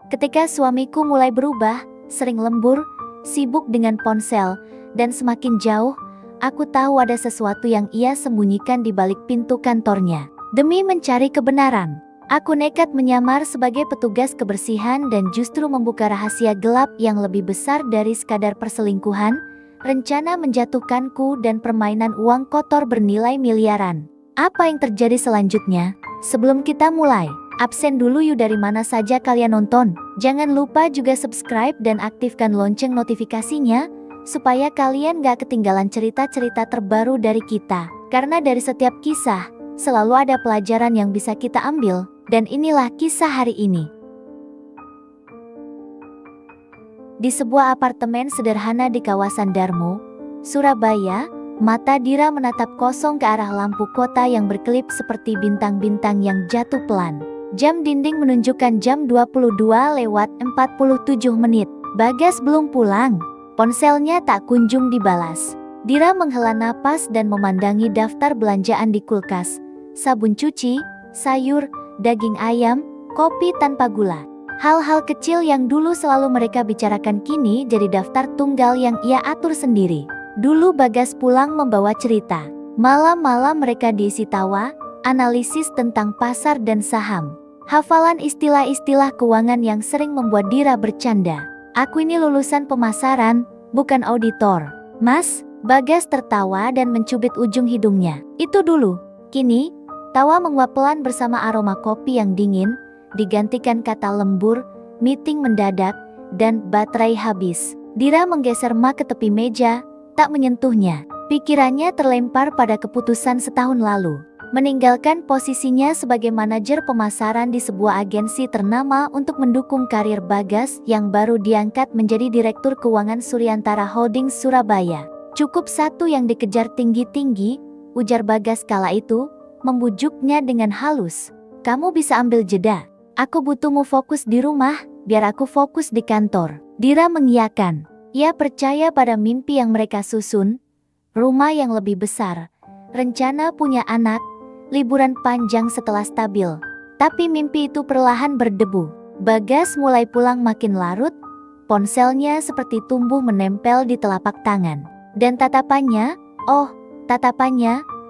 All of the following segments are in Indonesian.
Ketika suamiku mulai berubah, sering lembur, sibuk dengan ponsel, dan semakin jauh, aku tahu ada sesuatu yang ia sembunyikan di balik pintu kantornya. Demi mencari kebenaran, aku nekat menyamar sebagai petugas kebersihan dan justru membuka rahasia gelap yang lebih besar dari sekadar perselingkuhan, rencana menjatuhkanku dan permainan uang kotor bernilai miliaran. Apa yang terjadi selanjutnya? Sebelum kita mulai, absen dulu yuk dari mana saja kalian nonton. Jangan lupa juga subscribe dan aktifkan lonceng notifikasinya, supaya kalian gak ketinggalan cerita-cerita terbaru dari kita. Karena dari setiap kisah, selalu ada pelajaran yang bisa kita ambil, dan inilah kisah hari ini. Di sebuah apartemen sederhana di kawasan Darmo, Surabaya, mata Dira menatap kosong ke arah lampu kota yang berkelip seperti bintang-bintang yang jatuh pelan. Jam dinding menunjukkan jam 22:47. Bagas belum pulang. Ponselnya tak kunjung dibalas. Dira menghela napas dan memandangi daftar belanjaan di kulkas. Sabun cuci, sayur, daging ayam, kopi tanpa gula. Hal-hal kecil yang dulu selalu mereka bicarakan kini jadi daftar tunggal yang ia atur sendiri. Dulu Bagas pulang membawa cerita. Malam-malam mereka diisi tawa, analisis tentang pasar dan saham. Hafalan istilah-istilah keuangan yang sering membuat Dira bercanda. Aku ini lulusan pemasaran, bukan auditor. Mas, Bagas tertawa dan mencubit ujung hidungnya. Itu dulu. Kini, tawa menguap pelan bersama aroma kopi yang dingin, digantikan kata lembur, meeting mendadak, dan baterai habis. Dira menggeser mug ke tepi meja, tak menyentuhnya. Pikirannya terlempar pada keputusan setahun lalu. Meninggalkan posisinya sebagai manajer pemasaran di sebuah agensi ternama untuk mendukung karir Bagas yang baru diangkat menjadi Direktur Keuangan Suryantara Holdings Surabaya. Cukup satu yang dikejar tinggi-tinggi, ujar Bagas kala itu, membujuknya dengan halus. Kamu bisa ambil jeda. Aku butuhmu fokus di rumah, biar aku fokus di kantor. Dira mengiyakan. Ia percaya pada mimpi yang mereka susun, rumah yang lebih besar, rencana punya anak, liburan panjang setelah stabil. Tapi mimpi itu perlahan berdebu. Bagas mulai pulang makin larut, ponselnya seperti tumbuh menempel di telapak tangan. Dan tatapannya,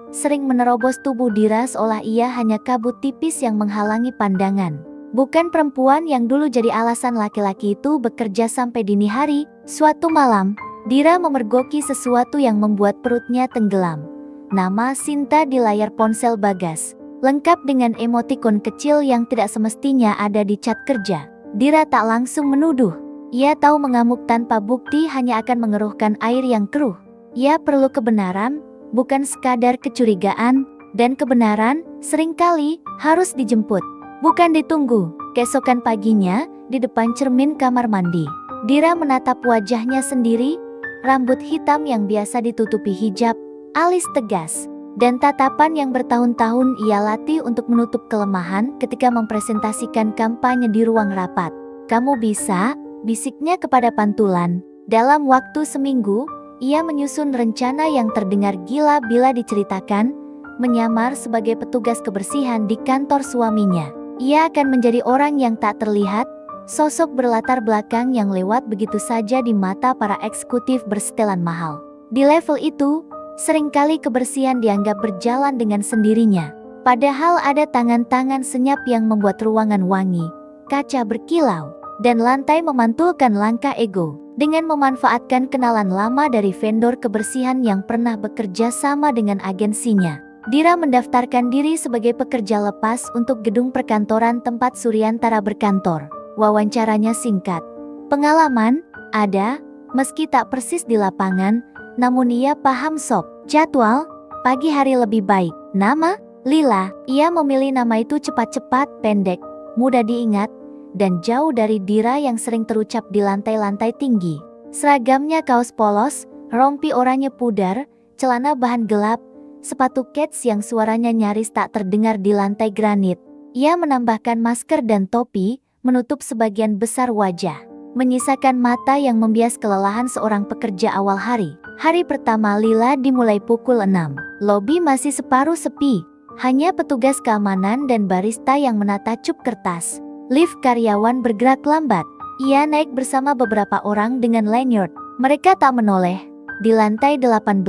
sering menerobos tubuh Dira seolah ia hanya kabut tipis yang menghalangi pandangan. Bukan perempuan yang dulu jadi alasan laki-laki itu bekerja sampai dini hari. Suatu malam, Dira memergoki sesuatu yang membuat perutnya tenggelam. Nama Sinta di layar ponsel Bagas, lengkap dengan emotikon kecil yang tidak semestinya ada di cat kerja. Dira tak langsung menuduh. Ia tahu mengamuk tanpa bukti hanya akan mengeruhkan air yang keruh. Ia perlu kebenaran, bukan sekadar kecurigaan, dan kebenaran seringkali harus dijemput, bukan ditunggu. Keesokan paginya, di depan cermin kamar mandi, Dira menatap wajahnya sendiri, rambut hitam yang biasa ditutupi hijab, alis tegas, dan tatapan yang bertahun-tahun ia latih untuk menutup kelemahan ketika mempresentasikan kampanye di ruang rapat. Kamu bisa, bisiknya kepada pantulan. Dalam waktu seminggu, ia menyusun rencana yang terdengar gila bila diceritakan, menyamar sebagai petugas kebersihan di kantor suaminya. Ia akan menjadi orang yang tak terlihat, sosok berlatar belakang yang lewat begitu saja di mata para eksekutif bersetelan mahal. Di level itu, seringkali kebersihan dianggap berjalan dengan sendirinya. Padahal ada tangan-tangan senyap yang membuat ruangan wangi, kaca berkilau, dan lantai memantulkan langkah ego. Dengan memanfaatkan kenalan lama dari vendor kebersihan yang pernah bekerja sama dengan agensinya, Dira mendaftarkan diri sebagai pekerja lepas untuk gedung perkantoran tempat Suryantara berkantor. Wawancaranya singkat. Pengalaman? Ada, meski tak persis di lapangan, namun ia paham sob. Jadwal? Pagi hari lebih baik. Nama? Lila. Ia memilih nama itu cepat-cepat, pendek, mudah diingat, dan jauh dari Dira yang sering terucap di lantai-lantai tinggi. Seragamnya kaos polos, rompi oranye pudar, celana bahan gelap, sepatu kets yang suaranya nyaris tak terdengar di lantai granit. Ia menambahkan masker dan topi, menutup sebagian besar wajah, menyisakan mata yang membias kelelahan seorang pekerja awal hari. Hari pertama Lila dimulai pukul 6. Lobi masih separuh sepi, hanya petugas keamanan dan barista yang menata cup kertas. Lift karyawan bergerak lambat. Ia naik bersama beberapa orang dengan lanyard. Mereka tak menoleh. Di lantai 18,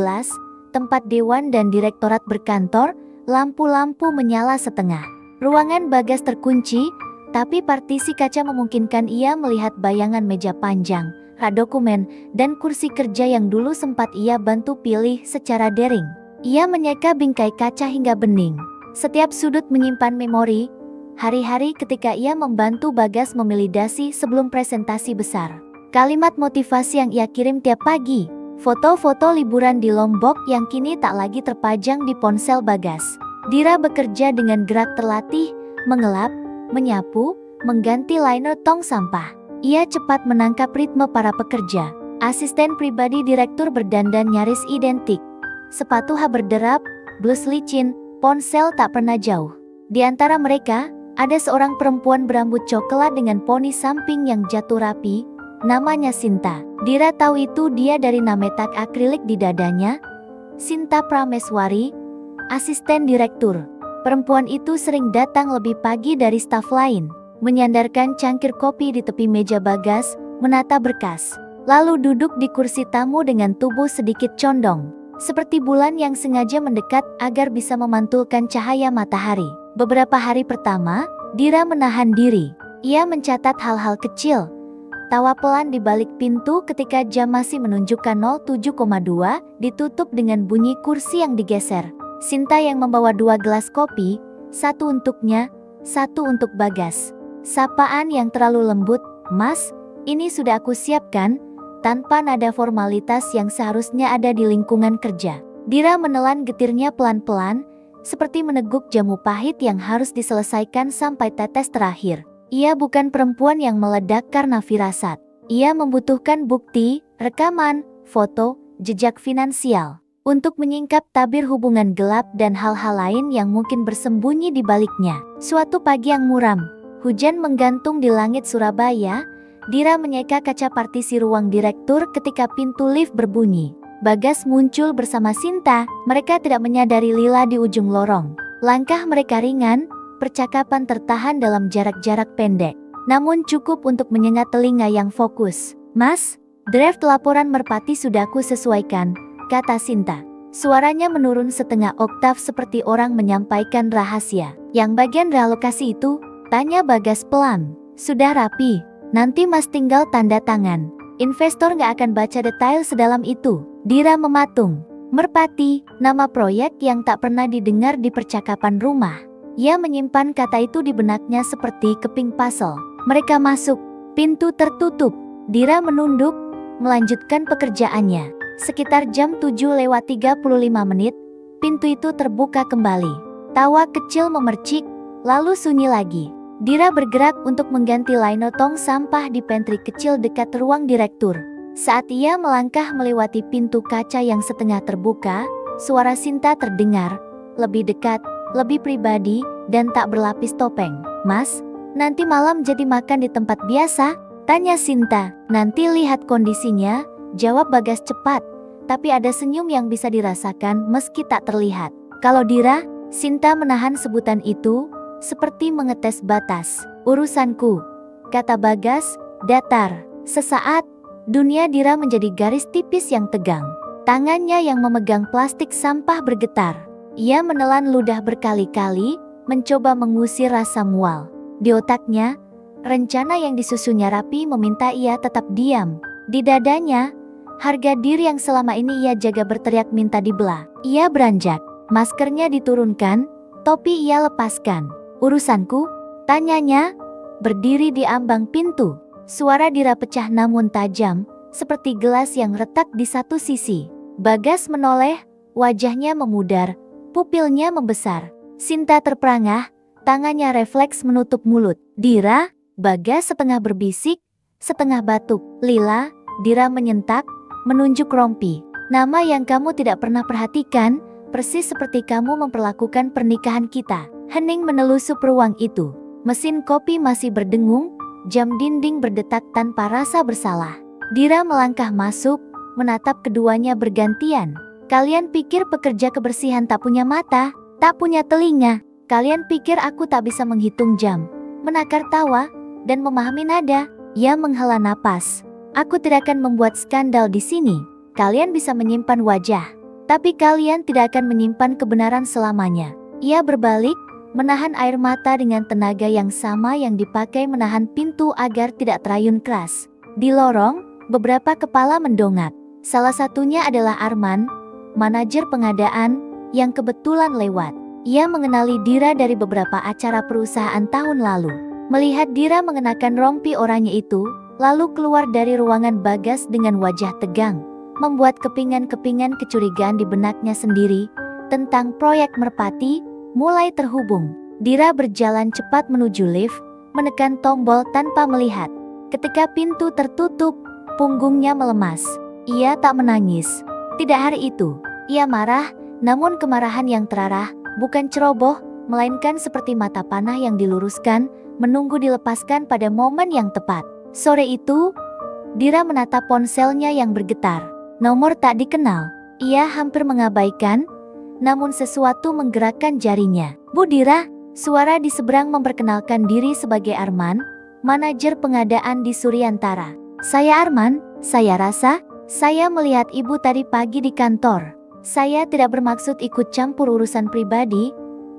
tempat dewan dan direktorat berkantor, lampu-lampu menyala setengah. Ruangan Bagas terkunci, tapi partisi kaca memungkinkan ia melihat bayangan meja panjang, rak dokumen, dan kursi kerja yang dulu sempat ia bantu pilih secara daring. Ia menyeka bingkai kaca hingga bening. Setiap sudut menyimpan memori, hari-hari ketika ia membantu Bagas memilih dasi sebelum presentasi besar. Kalimat motivasi yang ia kirim tiap pagi, foto-foto liburan di Lombok yang kini tak lagi terpajang di ponsel Bagas. Dira bekerja dengan gerak terlatih, mengelap, menyapu, mengganti liner tong sampah. Ia cepat menangkap ritme para pekerja. Asisten pribadi direktur berdandan nyaris identik. Sepatu berderap, blus licin, ponsel tak pernah jauh. Di antara mereka, ada seorang perempuan berambut coklat dengan poni samping yang jatuh rapi. Namanya Sinta. Dira tahu itu dia dari nametak akrilik di dadanya. Sinta Prameswari, asisten direktur. Perempuan itu sering datang lebih pagi dari staf lain, menyandarkan cangkir kopi di tepi meja Bagas, menata berkas, lalu duduk di kursi tamu dengan tubuh sedikit condong, seperti bulan yang sengaja mendekat agar bisa memantulkan cahaya matahari. Beberapa hari pertama, Dira menahan diri. Ia mencatat hal-hal kecil. Tawa pelan di balik pintu ketika jam masih menunjukkan 07,2, ditutup dengan bunyi kursi yang digeser. Sinta yang membawa 2 gelas kopi, satu untuknya, satu untuk Bagas. Sapaan yang terlalu lembut, "Mas, ini sudah aku siapkan," tanpa nada formalitas yang seharusnya ada di lingkungan kerja. Dira menelan getirnya pelan-pelan, seperti meneguk jamu pahit yang harus diselesaikan sampai tetes terakhir. Ia bukan perempuan yang meledak karena firasat. Ia membutuhkan bukti, rekaman, foto, jejak finansial, untuk menyingkap tabir hubungan gelap dan hal-hal lain yang mungkin bersembunyi di baliknya. Suatu pagi yang muram, hujan menggantung di langit Surabaya. Dira menyeka kaca partisi ruang direktur ketika pintu lift berbunyi. Bagas muncul bersama Sinta. Mereka tidak menyadari Lila di ujung lorong. Langkah mereka ringan, percakapan tertahan dalam jarak-jarak pendek, namun cukup untuk menyengat telinga yang fokus. "Mas, draft laporan merpati sudah aku sesuaikan," kata Sinta. Suaranya menurun setengah oktav seperti orang menyampaikan rahasia. "Yang bagian realokasi itu?" tanya Bagas pelan. "Sudah rapi, nanti Mas tinggal tanda tangan. Investor nggak akan baca detail sedalam itu." Dira mematung. Merpati, nama proyek yang tak pernah didengar di percakapan rumah. Ia menyimpan kata itu di benaknya seperti keping puzzle. Mereka masuk. Pintu tertutup. Dira menunduk, melanjutkan pekerjaannya. Sekitar jam 7:35, pintu itu terbuka kembali. Tawa kecil memercik, lalu sunyi lagi. Dira bergerak untuk mengganti liner tong sampah di pantry kecil dekat ruang direktur. Saat ia melangkah melewati pintu kaca yang setengah terbuka, suara Sinta terdengar, lebih dekat, lebih pribadi, dan tak berlapis topeng. "Mas, nanti malam jadi makan di tempat biasa?" tanya Sinta. "Nanti lihat kondisinya," jawab Bagas cepat, tapi ada senyum yang bisa dirasakan meski tak terlihat. "Kalau Dira," Sinta menahan sebutan itu, seperti mengetes batas. "Urusanku," kata Bagas, datar. Sesaat, dunia Dira menjadi garis tipis yang tegang. Tangannya yang memegang plastik sampah bergetar. Ia menelan ludah berkali-kali, mencoba mengusir rasa mual. Di otaknya, rencana yang disusunnya rapi meminta ia tetap diam. Di dadanya, harga diri yang selama ini ia jaga berteriak minta dibelah. Ia beranjak, maskernya diturunkan, topi ia lepaskan. "Urusanku?" tanyanya, berdiri di ambang pintu. Suara Dira pecah namun tajam, seperti gelas yang retak di satu sisi. Bagas menoleh, wajahnya memudar, pupilnya membesar. Sinta terperangah, tangannya refleks menutup mulut. "Dira," Bagas setengah berbisik, setengah batuk. "Lila," Dira menyentak, menunjuk rompi. "Nama yang kamu tidak pernah perhatikan, persis seperti kamu memperlakukan pernikahan kita." Hening menelusup ruang itu. Mesin kopi masih berdengung, jam dinding berdetak tanpa rasa bersalah. Dira melangkah masuk, menatap keduanya bergantian. "Kalian pikir pekerja kebersihan tak punya mata, tak punya telinga? Kalian pikir aku tak bisa menghitung jam, menakar tawa, dan memahami nada. Ia menghela napas. Aku tidak akan membuat skandal di sini. Kalian bisa menyimpan wajah, tapi kalian tidak akan menyimpan kebenaran selamanya. Ia berbalik, menahan air mata dengan tenaga yang sama yang dipakai menahan pintu agar tidak terayun keras. Di lorong, beberapa kepala mendongak. Salah satunya adalah Arman, manajer pengadaan, yang kebetulan lewat. Ia mengenali Dira dari beberapa acara perusahaan tahun lalu. Melihat Dira mengenakan rompi oranye itu, lalu keluar dari ruangan Bagas dengan wajah tegang, membuat kepingan-kepingan kecurigaan di benaknya sendiri tentang proyek Merpati mulai terhubung. Dira berjalan cepat menuju lift, menekan tombol tanpa melihat. Ketika pintu tertutup, punggungnya melemas. Ia tak menangis. Tidak hari itu. Ia marah, namun kemarahan yang terarah, bukan ceroboh, melainkan seperti mata panah yang diluruskan, menunggu dilepaskan pada momen yang tepat. Sore itu, Dira menatap ponselnya yang bergetar. Nomor tak dikenal. Ia hampir mengabaikan, namun sesuatu menggerakkan jarinya. Bu Dira, suara di seberang memperkenalkan diri sebagai Arman, manajer pengadaan di Suryantara. Saya Arman, saya rasa, saya melihat ibu tadi pagi di kantor. Saya tidak bermaksud ikut campur urusan pribadi,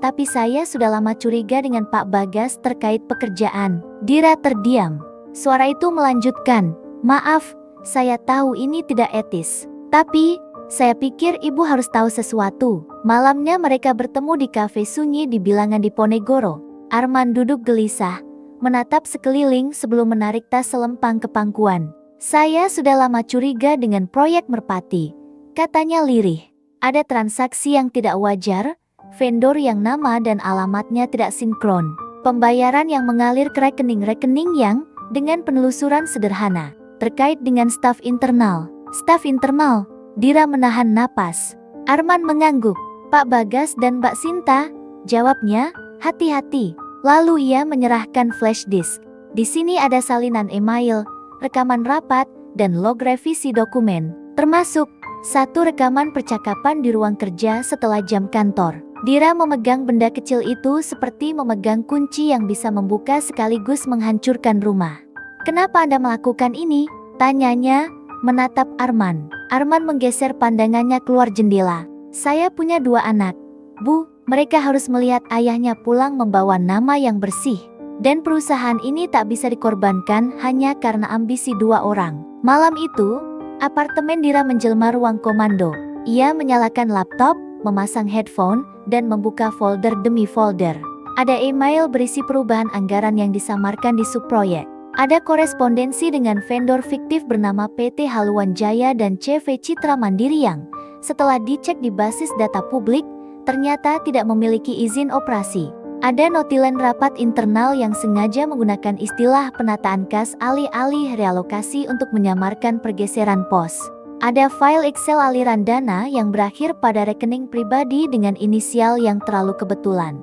tapi saya sudah lama curiga dengan Pak Bagas terkait pekerjaan. Dira terdiam. Suara itu melanjutkan, maaf, saya tahu ini tidak etis. Tapi, saya pikir ibu harus tahu sesuatu. Malamnya mereka bertemu di kafe sunyi di bilangan Diponegoro. Arman duduk gelisah, menatap sekeliling sebelum menarik tas selempang ke pangkuan. Saya sudah lama curiga dengan proyek Merpati, katanya lirih. Ada transaksi yang tidak wajar, vendor yang nama dan alamatnya tidak sinkron, pembayaran yang mengalir ke rekening-rekening yang, dengan penelusuran sederhana, terkait dengan staf internal. Staf internal, Dira menahan napas. Arman mengangguk. Pak Bagas dan Mbak Sinta, jawabnya, hati-hati. Lalu ia menyerahkan flash disk. Di sini ada salinan email, rekaman rapat, dan log revisi dokumen, termasuk satu rekaman percakapan di ruang kerja setelah jam kantor. Dira memegang benda kecil itu seperti memegang kunci yang bisa membuka sekaligus menghancurkan rumah. Kenapa Anda melakukan ini? Tanyanya, menatap Arman. Arman menggeser pandangannya keluar jendela. Saya punya 2 anak. Bu, mereka harus melihat ayahnya pulang membawa nama yang bersih. Dan perusahaan ini tak bisa dikorbankan hanya karena ambisi 2 orang. Malam itu, apartemen Dira menjelma ruang komando. Ia menyalakan laptop, memasang headphone, dan membuka folder demi folder. Ada email berisi perubahan anggaran yang disamarkan di subproyek. Ada korespondensi dengan vendor fiktif bernama PT Haluan Jaya dan CV Citra Mandiri yang, setelah dicek di basis data publik, ternyata tidak memiliki izin operasi. Ada notilen rapat internal yang sengaja menggunakan istilah penataan kas alih-alih realokasi untuk menyamarkan pergeseran pos. Ada file Excel aliran dana yang berakhir pada rekening pribadi dengan inisial yang terlalu kebetulan,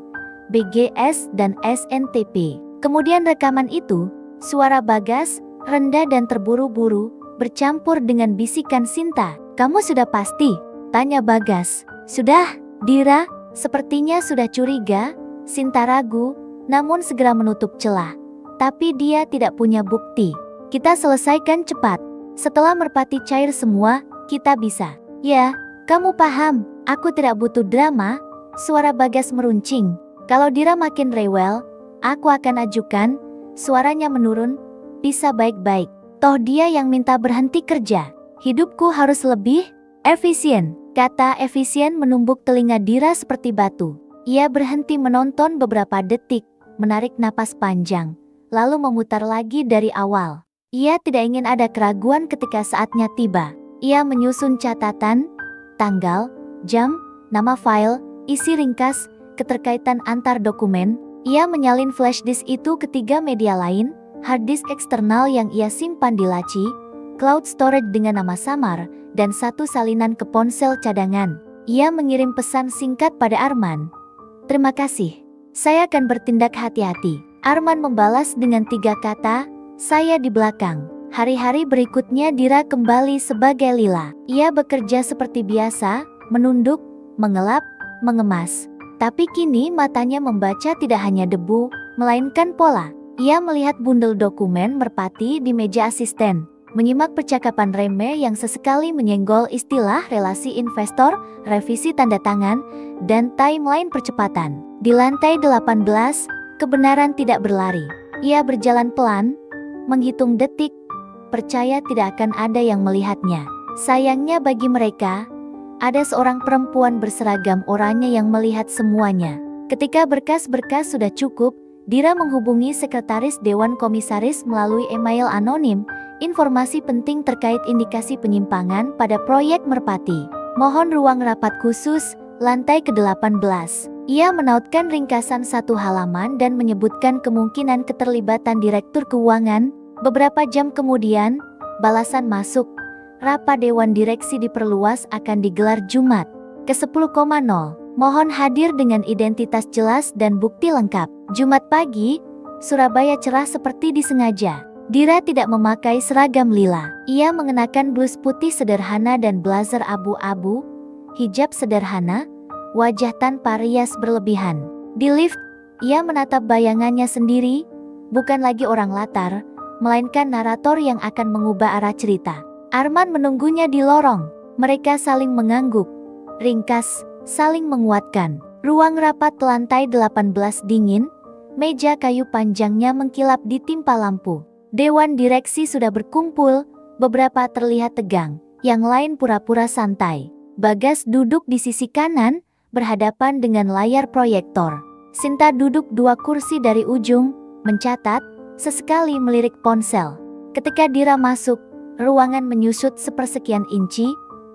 BGS dan SNTP. Kemudian rekaman itu, suara Bagas, rendah dan terburu-buru, bercampur dengan bisikan Sinta. Kamu sudah pasti? Tanya Bagas. Sudah, Dira, sepertinya sudah curiga. Sinta ragu, namun segera menutup celah. Tapi dia tidak punya bukti. Kita selesaikan cepat. Setelah Merpati cair semua, kita bisa. Ya, kamu paham, aku tidak butuh drama. Suara Bagas meruncing. Kalau Dira makin rewel, aku akan ajukan. Suaranya menurun, bisa baik-baik. Toh dia yang minta berhenti kerja. Hidupku harus lebih efisien. Kata efisien menumbuk telinga Dira seperti batu. Ia berhenti menonton beberapa detik, menarik napas panjang, lalu memutar lagi dari awal. Ia tidak ingin ada keraguan ketika saatnya tiba. Ia menyusun catatan, tanggal, jam, nama file, isi ringkas, keterkaitan antar dokumen. Ia menyalin flash disk itu ke 3 media lain, hard disk eksternal yang ia simpan di laci, cloud storage dengan nama samar, dan 1 salinan ke ponsel cadangan. Ia mengirim pesan singkat pada Arman. Terima kasih. Saya akan bertindak hati-hati. Arman membalas dengan 3 kata, saya di belakang. Hari-hari berikutnya Dira kembali sebagai Lila. Ia bekerja seperti biasa, menunduk, mengelap, mengemas. Tapi kini matanya membaca tidak hanya debu, melainkan pola. Ia melihat bundel dokumen merpati di meja asisten, menyimak percakapan remeh yang sesekali menyenggol istilah relasi investor, revisi tanda tangan, dan timeline percepatan. Di lantai 18, kebenaran tidak berlari. Ia berjalan pelan, menghitung detik, percaya tidak akan ada yang melihatnya. Sayangnya bagi mereka, ada seorang perempuan berseragam oranye yang melihat semuanya. Ketika berkas-berkas sudah cukup, Dira menghubungi sekretaris Dewan Komisaris melalui email anonim, informasi penting terkait indikasi penyimpangan pada proyek Merpati. Mohon ruang rapat khusus, lantai ke-18. Ia menautkan ringkasan 1 halaman dan menyebutkan kemungkinan keterlibatan Direktur Keuangan. Beberapa jam kemudian, balasan masuk. Rapat Dewan Direksi diperluas akan digelar Jumat ke-10.00. Mohon hadir dengan identitas jelas dan bukti lengkap. Jumat pagi, Surabaya cerah seperti disengaja. Dira tidak memakai seragam lila. Ia mengenakan blus putih sederhana dan blazer abu-abu, hijab sederhana, wajah tanpa rias berlebihan. Di lift, ia menatap bayangannya sendiri, bukan lagi orang latar, melainkan narator yang akan mengubah arah cerita. Arman menunggunya di lorong. Mereka saling mengangguk, ringkas, saling menguatkan. Ruang rapat lantai 18 dingin, meja kayu panjangnya mengkilap ditimpa lampu. Dewan direksi sudah berkumpul, beberapa terlihat tegang, yang lain pura-pura santai. Bagas duduk di sisi kanan, berhadapan dengan layar proyektor. Sinta duduk 2 kursi dari ujung, mencatat, sesekali melirik ponsel. Ketika Dira masuk, ruangan menyusut sepersekian inci,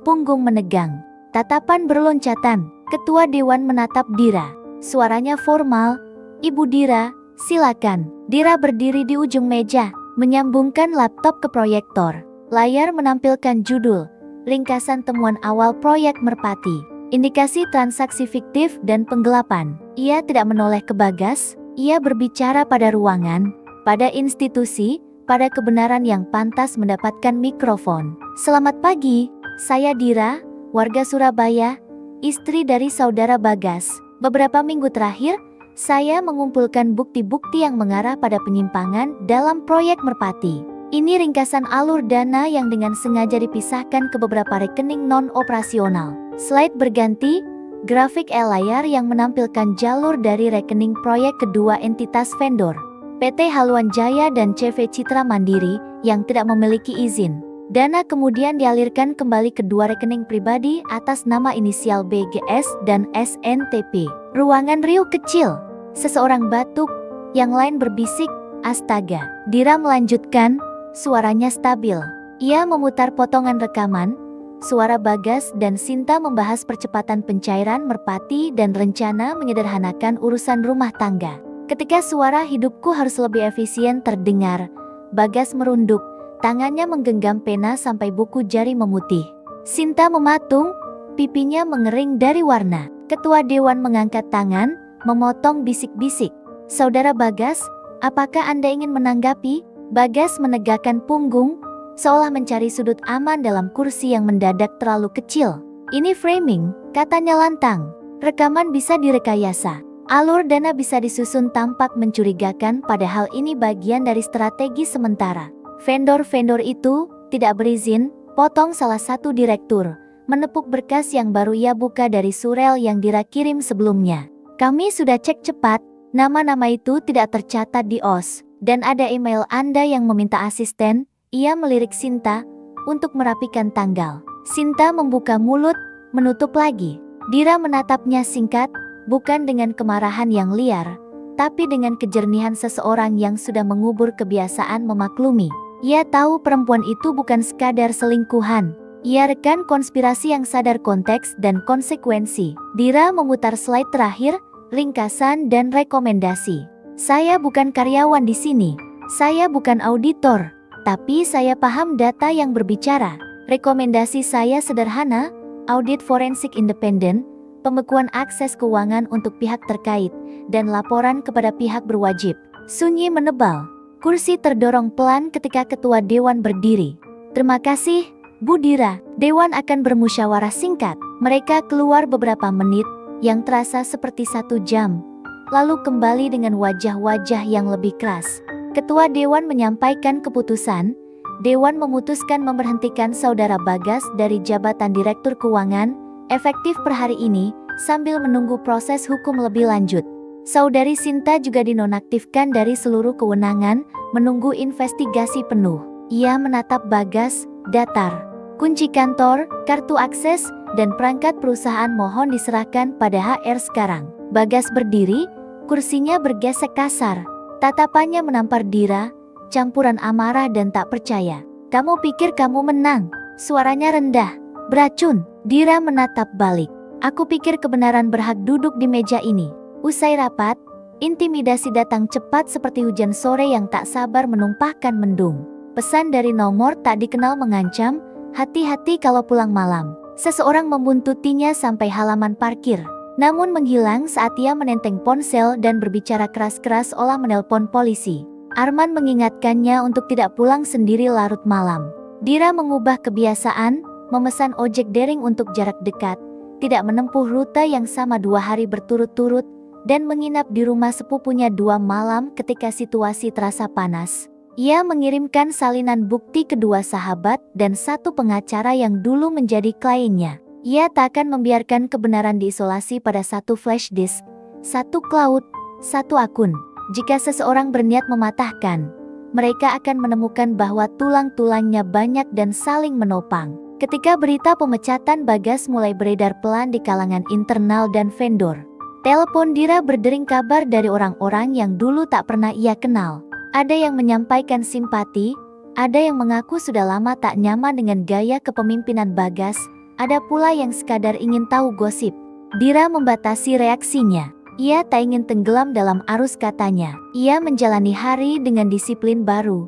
punggung menegang. Tatapan berloncatan, ketua dewan menatap Dira. Suaranya formal, "Ibu Dira, silakan." Dira berdiri di ujung meja, menyambungkan laptop ke proyektor. Layar menampilkan judul, ringkasan temuan awal proyek Merpati, indikasi transaksi fiktif dan penggelapan. Ia tidak menoleh ke Bagas, ia berbicara pada ruangan, pada institusi, pada kebenaran yang pantas mendapatkan mikrofon. "Selamat pagi, saya Dira, warga Surabaya, istri dari saudara Bagas. Beberapa minggu terakhir, saya mengumpulkan bukti-bukti yang mengarah pada penyimpangan dalam proyek Merpati. Ini ringkasan alur dana yang dengan sengaja dipisahkan ke beberapa rekening non-operasional." Slide berganti, grafik layar yang menampilkan jalur dari rekening proyek kedua entitas vendor, PT Haluan Jaya dan CV Citra Mandiri, yang tidak memiliki izin. Dana kemudian dialirkan kembali ke 2 rekening pribadi atas nama inisial BGS dan SNTP. Ruangan riuh kecil. Seseorang batuk, yang lain berbisik, "Astaga." Dira melanjutkan, suaranya stabil. Ia memutar potongan rekaman, suara Bagas dan Sinta membahas percepatan pencairan Merpati dan rencana menyederhanakan urusan rumah tangga. Ketika suara "hidupku harus lebih efisien" terdengar, Bagas merunduk. Tangannya menggenggam pena sampai buku jari memutih. Sinta mematung, pipinya mengering dari warna. Ketua dewan mengangkat tangan, memotong bisik-bisik. "Saudara Bagas, apakah Anda ingin menanggapi?" Bagas menegakkan punggung, seolah mencari sudut aman dalam kursi yang mendadak terlalu kecil. "Ini framing," katanya lantang. "Rekaman bisa direkayasa. Alur dana bisa disusun tampak mencurigakan, padahal ini bagian dari strategi sementara. Vendor-vendor itu tidak berizin," potong salah satu direktur, menepuk berkas yang baru ia buka dari surel yang Dira kirim sebelumnya. "Kami sudah cek cepat, nama-nama itu tidak tercatat di OS, dan ada email Anda yang meminta asisten." Ia melirik Sinta, untuk merapikan tanggal. Sinta membuka mulut, menutup lagi. Dira menatapnya singkat, bukan dengan kemarahan yang liar, tapi dengan kejernihan seseorang yang sudah mengubur kebiasaan memaklumi. Ia tahu perempuan itu bukan sekadar selingkuhan. Ia rekan konspirasi yang sadar konteks dan konsekuensi. Dira memutar slide terakhir, ringkasan dan rekomendasi. "Saya bukan karyawan di sini. Saya bukan auditor. Tapi saya paham data yang berbicara. Rekomendasi saya sederhana, audit forensik independen, pembekuan akses keuangan untuk pihak terkait, dan laporan kepada pihak berwajib." Sunyi menebal. Kursi terdorong pelan ketika ketua dewan berdiri. "Terima kasih, Bu Dira." Dewan akan bermusyawarah singkat. Mereka keluar beberapa menit, yang terasa seperti 1 jam. lalu kembali dengan wajah-wajah yang lebih keras. Ketua Dewan menyampaikan keputusan. Dewan memutuskan memberhentikan Saudara Bagas dari jabatan Direktur Keuangan, efektif per hari ini, sambil menunggu proses hukum lebih lanjut. Saudari Sinta juga dinonaktifkan dari seluruh kewenangan, menunggu investigasi penuh. Ia menatap Bagas, datar. Kunci kantor, kartu akses, dan perangkat perusahaan mohon diserahkan pada HR sekarang. Bagas berdiri, kursinya bergesek kasar. Tatapannya menampar Dira, campuran amarah dan tak percaya. Kamu pikir kamu menang? Suaranya rendah, beracun. Dira menatap balik. Aku pikir kebenaran berhak duduk di meja ini. Usai rapat, intimidasi datang cepat seperti hujan sore yang tak sabar menumpahkan mendung. Pesan dari nomor tak dikenal mengancam, hati-hati kalau pulang malam. Seseorang membuntutinya sampai halaman parkir. Namun menghilang saat ia menenteng ponsel dan berbicara keras-keras olah menelpon polisi. Arman mengingatkannya untuk tidak pulang sendiri larut malam. Dira mengubah kebiasaan, memesan ojek daring untuk jarak dekat, tidak menempuh rute yang sama 2 hari berturut-turut, dan menginap di rumah sepupunya 2 malam ketika situasi terasa panas. Ia mengirimkan salinan bukti kedua sahabat dan 1 pengacara yang dulu menjadi kliennya. Ia tak akan membiarkan kebenaran diisolasi pada 1 flash disk, 1 cloud, 1 akun. Jika seseorang berniat mematahkan, mereka akan menemukan bahwa tulang-tulangnya banyak dan saling menopang. Ketika berita pemecatan Bagas mulai beredar pelan di kalangan internal dan vendor, telepon Dira berdering kabar dari orang-orang yang dulu tak pernah ia kenal. Ada yang menyampaikan simpati, ada yang mengaku sudah lama tak nyaman dengan gaya kepemimpinan Bagas, ada pula yang sekadar ingin tahu gosip. Dira membatasi reaksinya. Ia tak ingin tenggelam dalam arus katanya. Ia menjalani hari dengan disiplin baru.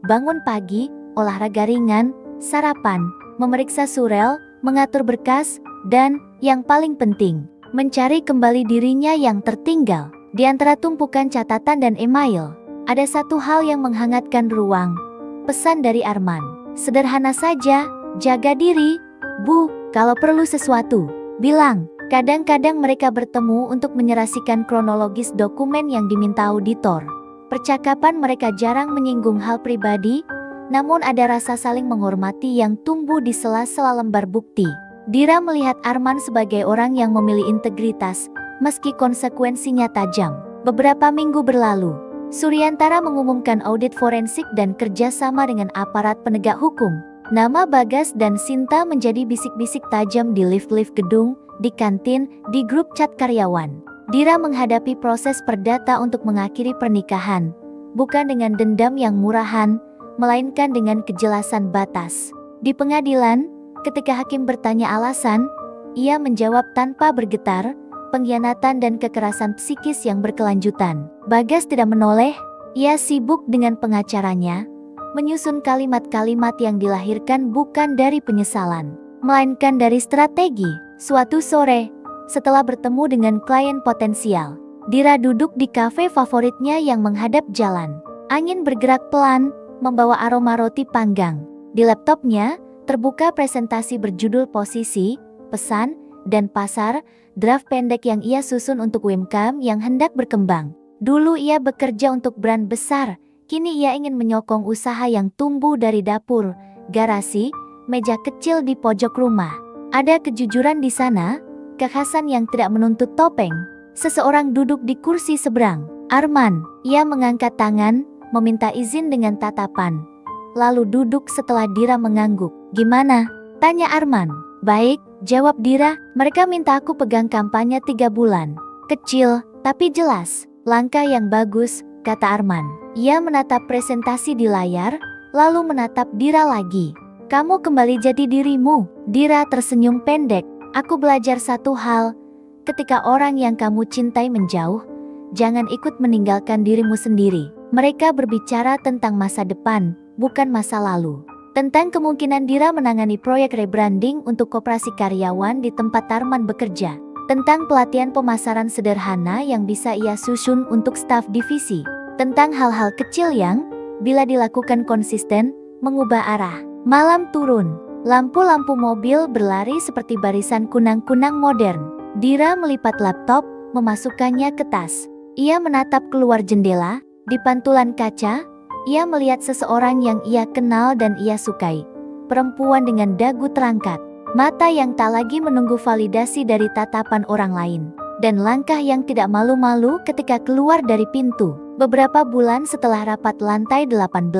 Bangun pagi, olahraga ringan, sarapan, memeriksa surel, mengatur berkas, dan, yang paling penting, mencari kembali dirinya yang tertinggal. Di antara tumpukan catatan dan email, ada 1 hal yang menghangatkan ruang. Pesan dari Arman. Sederhana saja, jaga diri, Bu, kalau perlu sesuatu, bilang. Kadang-kadang mereka bertemu untuk menyerasikan kronologis dokumen yang diminta auditor. Percakapan mereka jarang menyinggung hal pribadi, namun ada rasa saling menghormati yang tumbuh di sela-sela lembar bukti. Dira melihat Arman sebagai orang yang memilih integritas, meski konsekuensinya tajam. Beberapa minggu berlalu, Suryantara mengumumkan audit forensik dan kerjasama dengan aparat penegak hukum. Nama Bagas dan Sinta menjadi bisik-bisik tajam di lift-lift gedung, di kantin, di grup chat karyawan. Dira menghadapi proses perdata untuk mengakhiri pernikahan, bukan dengan dendam yang murahan, melainkan dengan kejelasan batas. Di pengadilan, ketika hakim bertanya alasan, ia menjawab tanpa bergetar, pengkhianatan dan kekerasan psikis yang berkelanjutan. Bagas tidak menoleh, ia sibuk dengan pengacaranya, menyusun kalimat-kalimat yang dilahirkan bukan dari penyesalan, melainkan dari strategi. Suatu sore, setelah bertemu dengan klien potensial, Dira duduk di kafe favoritnya yang menghadap jalan. Angin bergerak pelan, membawa aroma roti panggang. Di laptopnya, terbuka presentasi berjudul Posisi, Pesan, dan Pasar, draft pendek yang ia susun untuk UMKM yang hendak berkembang. Dulu ia bekerja untuk brand besar, kini ia ingin menyokong usaha yang tumbuh dari dapur, garasi, meja kecil di pojok rumah. Ada kejujuran di sana, kekhasan yang tidak menuntut topeng. Seseorang duduk di kursi seberang. Arman. Ia mengangkat tangan, meminta izin dengan tatapan. Lalu duduk setelah Dira mengangguk. Gimana? Tanya Arman. Baik, jawab Dira. Mereka minta aku pegang kampanye 3 bulan. Kecil, tapi jelas. Langkah yang bagus, kata Arman. Ia menatap presentasi di layar, lalu menatap Dira lagi. Kamu kembali jadi dirimu. Dira tersenyum pendek. Aku belajar 1 hal. Ketika orang yang kamu cintai menjauh, jangan ikut meninggalkan dirimu sendiri. Mereka berbicara tentang masa depan, bukan masa lalu. Tentang kemungkinan Dira menangani proyek rebranding untuk koperasi karyawan di tempat Arman bekerja. Tentang pelatihan pemasaran sederhana yang bisa ia susun untuk staf divisi. Tentang hal-hal kecil yang, bila dilakukan konsisten, mengubah arah. Malam turun, lampu-lampu mobil berlari seperti barisan kunang-kunang modern. Dira melipat laptop, memasukkannya ke tas. Ia menatap keluar jendela. Di pantulan kaca, ia melihat seseorang yang ia kenal dan ia sukai. Perempuan dengan dagu terangkat, mata yang tak lagi menunggu validasi dari tatapan orang lain, dan langkah yang tidak malu-malu ketika keluar dari pintu. Beberapa bulan setelah rapat lantai 18,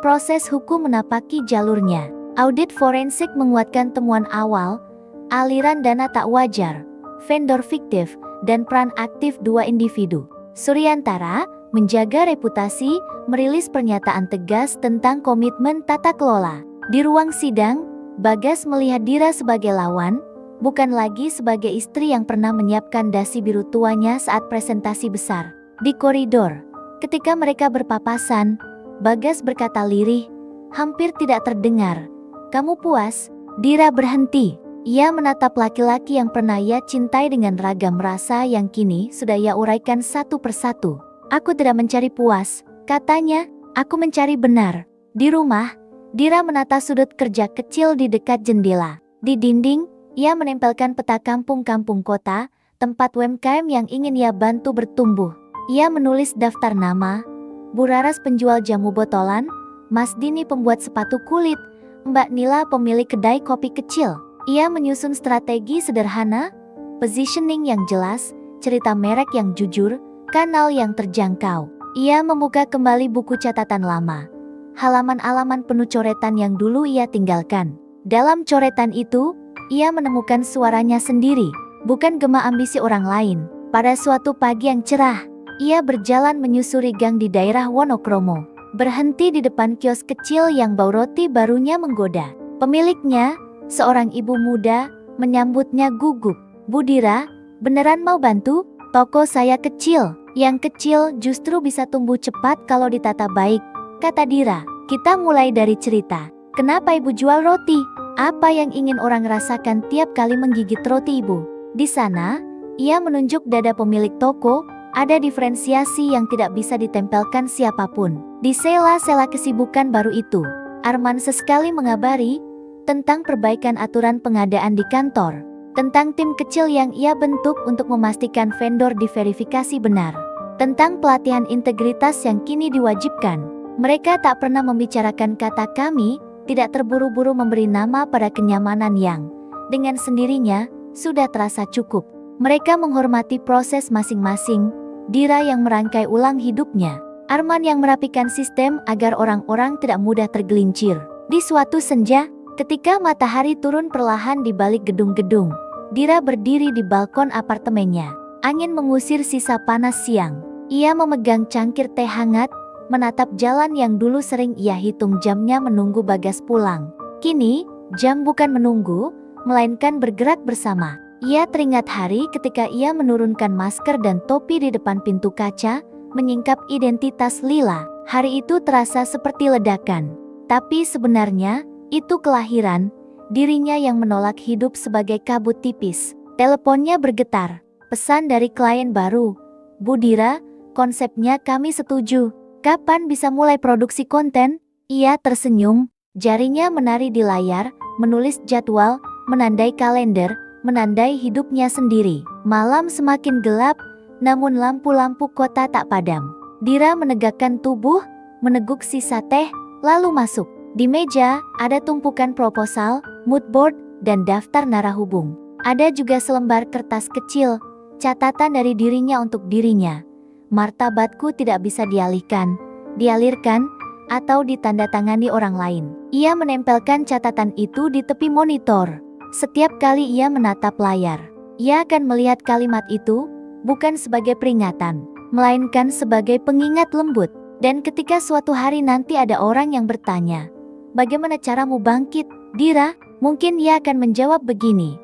proses hukum menapaki jalurnya. Audit forensik menguatkan temuan awal, aliran dana tak wajar, vendor fiktif, dan peran aktif dua individu. Suryantara menjaga reputasi, merilis pernyataan tegas tentang komitmen tata kelola. Di ruang sidang, Bagas melihat Dira sebagai lawan, bukan lagi sebagai istri yang pernah menyiapkan dasi biru tuanya saat presentasi besar. Di koridor, ketika mereka berpapasan, Bagas berkata lirih, hampir tidak terdengar, "Kamu puas?" Dira berhenti. Ia menatap laki-laki yang pernah ia cintai dengan ragam rasa yang kini sudah ia uraikan satu persatu. "Aku tidak mencari puas," katanya, "aku mencari benar." Di rumah, Dira menata sudut kerja kecil di dekat jendela. Di dinding, ia menempelkan peta kampung-kampung kota, tempat UMKM yang ingin ia bantu bertumbuh. Ia menulis daftar nama, Bu Raras penjual jamu botolan, Mas Dini pembuat sepatu kulit, Mbak Nila pemilik kedai kopi kecil. Ia menyusun strategi sederhana, positioning yang jelas, cerita merek yang jujur, kanal yang terjangkau. Ia membuka kembali buku catatan lama. Halaman-halaman penuh coretan yang dulu ia tinggalkan. Dalam coretan itu, ia menemukan suaranya sendiri, bukan gema ambisi orang lain. Pada suatu pagi yang cerah, ia berjalan menyusuri gang di daerah Wonokromo. Berhenti di depan kios kecil yang bau roti barunya menggoda. Pemiliknya, seorang ibu muda, menyambutnya gugup. "Bu Dira, beneran mau bantu? Toko saya kecil. Yang kecil justru bisa tumbuh cepat kalau ditata baik," kata Dira. "Kita mulai dari cerita. Kenapa ibu jual roti? Apa yang ingin orang rasakan tiap kali menggigit roti ibu?" Di sana, ia menunjuk dada pemilik toko, ada diferensiasi yang tidak bisa ditempelkan siapapun. Di sela-sela kesibukan baru itu, Arman sesekali mengabari tentang perbaikan aturan pengadaan di kantor, tentang tim kecil yang ia bentuk untuk memastikan vendor diverifikasi benar, tentang pelatihan integritas yang kini diwajibkan. Mereka tak pernah membicarakan kata "kami", tidak terburu-buru memberi nama pada kenyamanan yang, dengan sendirinya, sudah terasa cukup. Mereka menghormati proses masing-masing, Dira yang merangkai ulang hidupnya, Arman yang merapikan sistem agar orang-orang tidak mudah tergelincir. Di suatu senja, ketika matahari turun perlahan di balik gedung-gedung, Dira berdiri di balkon apartemennya. Angin mengusir sisa panas siang. Ia memegang cangkir teh hangat, menatap jalan yang dulu sering ia hitung jamnya menunggu Bagas pulang. Kini, jam bukan menunggu, melainkan bergerak bersama. Ia teringat hari ketika ia menurunkan masker dan topi di depan pintu kaca, menyingkap identitas Lila. Hari itu terasa seperti ledakan. Tapi sebenarnya, itu kelahiran, dirinya yang menolak hidup sebagai kabut tipis. Teleponnya bergetar. Pesan dari klien baru. "Bu Dira, konsepnya kami setuju. Kapan bisa mulai produksi konten?" Ia tersenyum, jarinya menari di layar, menulis jadwal, menandai kalender, menandai hidupnya sendiri. Malam semakin gelap, namun lampu-lampu kota tak padam. Dira menegakkan tubuh, meneguk sisa teh, lalu masuk. Di meja, ada tumpukan proposal, mood board, dan daftar narahubung. Ada juga selembar kertas kecil, catatan dari dirinya untuk dirinya. Martabatku tidak bisa dialihkan, dialirkan, atau ditandatangani orang lain. Ia menempelkan catatan itu di tepi monitor. Setiap kali ia menatap layar, ia akan melihat kalimat itu, bukan sebagai peringatan, melainkan sebagai pengingat lembut. Dan ketika suatu hari nanti ada orang yang bertanya, "Bagaimana caramu bangkit, Dira?" Mungkin ia akan menjawab begini,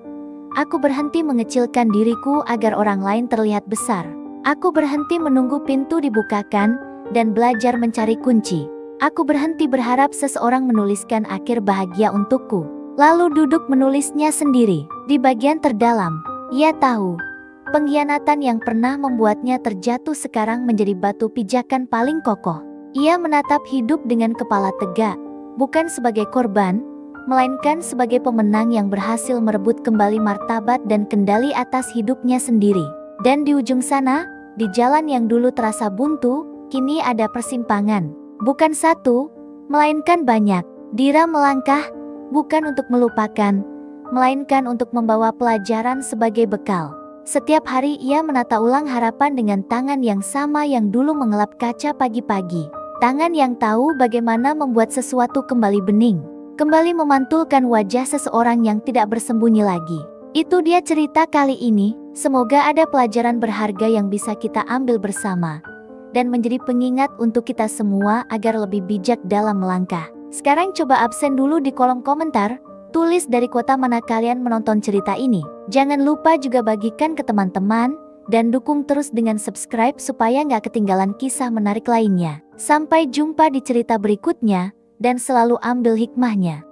"Aku berhenti mengecilkan diriku agar orang lain terlihat besar. Aku berhenti menunggu pintu dibukakan, dan belajar mencari kunci. Aku berhenti berharap seseorang menuliskan akhir bahagia untukku, lalu duduk menulisnya sendiri." Di bagian terdalam, ia tahu, pengkhianatan yang pernah membuatnya terjatuh sekarang menjadi batu pijakan paling kokoh. Ia menatap hidup dengan kepala tegak, bukan sebagai korban, melainkan sebagai pemenang yang berhasil merebut kembali martabat dan kendali atas hidupnya sendiri. Dan di ujung sana, Di jalan yang dulu terasa buntu, kini ada persimpangan. Bukan satu, melainkan banyak. Dira melangkah, bukan untuk melupakan, melainkan untuk membawa pelajaran sebagai bekal. Setiap hari ia menata ulang harapan dengan tangan yang sama yang dulu mengelap kaca pagi-pagi. Tangan yang tahu bagaimana membuat sesuatu kembali bening. Kembali memantulkan wajah seseorang yang tidak bersembunyi lagi. Itu dia cerita kali ini. Semoga ada pelajaran berharga yang bisa kita ambil bersama. Dan menjadi pengingat untuk kita semua agar lebih bijak dalam melangkah. Sekarang coba absen dulu di kolom komentar. Tulis dari kota mana kalian menonton cerita ini. Jangan lupa juga bagikan ke teman-teman. Dan dukung terus dengan subscribe supaya nggak ketinggalan kisah menarik lainnya. Sampai jumpa di cerita berikutnya. Dan selalu ambil hikmahnya.